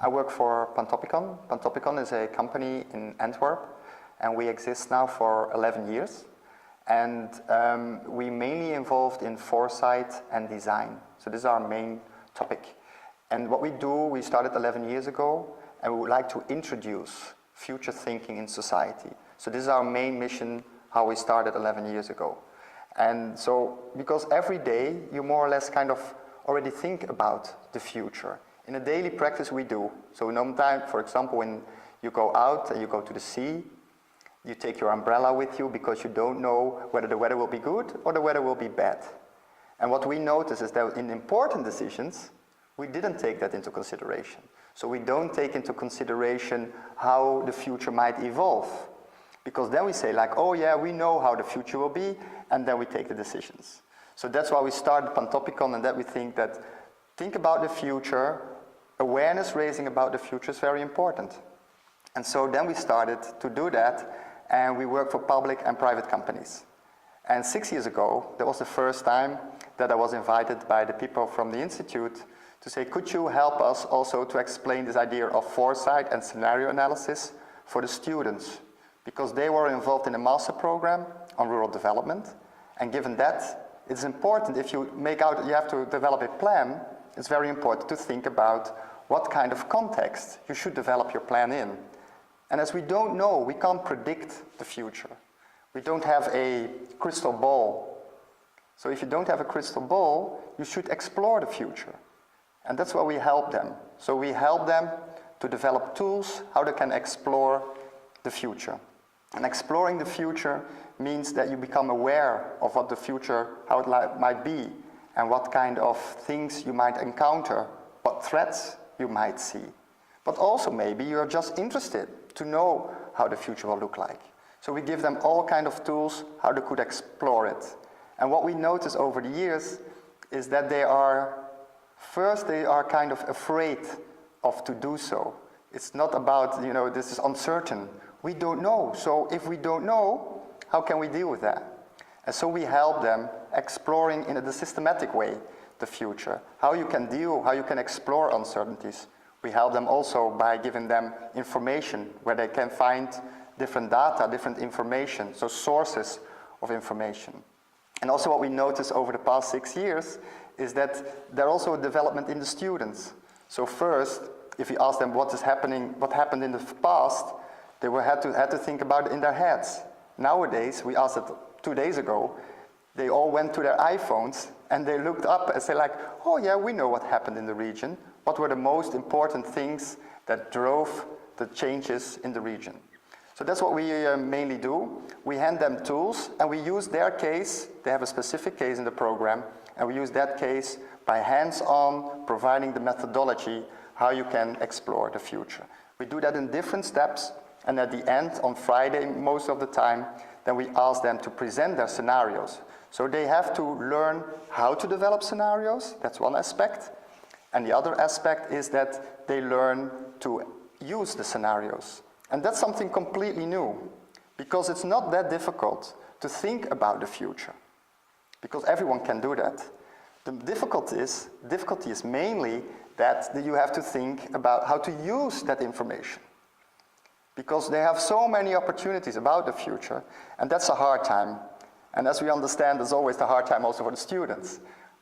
I work for Pantopicon. Pantopicon is a company in Antwerp, and we exist now for 11 years. And we mainly involved in foresight and design. So this is our main topic. And what we do, we started 11 years ago, and we would like to introduce future thinking in society. So this is our main mission, how we started 11 years ago. And so, because every day you more or less kind of already think about the future. In a daily practice we do. So in time, for example, when you go out and you go to the sea, you take your umbrella with you because you don't know whether the weather will be good or the weather will be bad. And what we notice is that in important decisions, we didn't take that into consideration. So we don't take into consideration how the future might evolve. Because then we say like, oh yeah, we know how the future will be, and then we take the decisions. So that's why we started Pantopicon, and that we think about the future, awareness raising about the future is very important. And so then we started to do that, and we work for public and private companies. And 6 years ago, that was the first time that I was invited by the people from the Institute to say, could you help us also to explain this idea of foresight and scenario analysis for the students? Because they were involved in a master program on rural development. And given that, it's important if you you have to develop a plan, it's very important to think about what kind of context you should develop your plan in. And as we don't know, we can't predict the future. We don't have a crystal ball. So if you don't have a crystal ball, you should explore the future. And that's why we help them. So we help them to develop tools, how they can explore the future. And exploring the future means that you become aware of what the future, how it might be, and what kind of things you might encounter, what threats you might see. But also maybe you're just interested to know how the future will look like. So we give them all kinds of tools how they could explore it. And what we notice over the years is that they are kind of afraid of to do so. It's not about, this is uncertain. We don't know. So if we don't know, how can we deal with that? And so we help them exploring in a systematic way the future, how you can explore uncertainties. We help them also by giving them information where they can find different data, different information, so sources of information. And also what we noticed over the past 6 years is that there's also a development in the students. So first, if you ask them what happened in the past, they had to think about it in their heads. Nowadays, we asked it 2 days ago, they all went to their iPhones and they looked up and said like, oh yeah, we know what happened in the region. What were the most important things that drove the changes in the region? So that's what we mainly do. We hand them tools and we use their case. They have a specific case in the program, and we use that case by hands-on providing the methodology how you can explore the future. We do that in different steps, and at the end, on Friday most of the time, then we ask them to present their scenarios. So they have to learn how to develop scenarios, that's one aspect. And the other aspect is that they learn to use the scenarios. And that's something completely new, because it's not that difficult to think about the future, because everyone can do that. The difficulty is mainly that you have to think about how to use that information, because they have so many opportunities about the future, and that's a hard time. And as we understand, there's always the hard time also for the students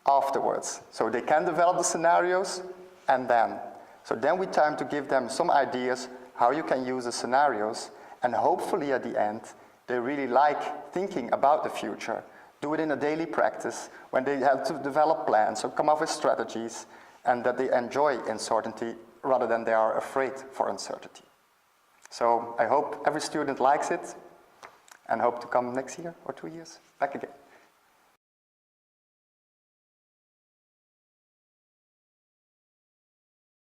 afterwards. So they can develop the scenarios, and then we time to give them some ideas how you can use the scenarios, and hopefully at the end, they really like thinking about the future, do it in a daily practice, when they have to develop plans or come up with strategies, and that they enjoy uncertainty rather than they are afraid for uncertainty. So I hope every student likes it, and hope to come next year or 2 years back again.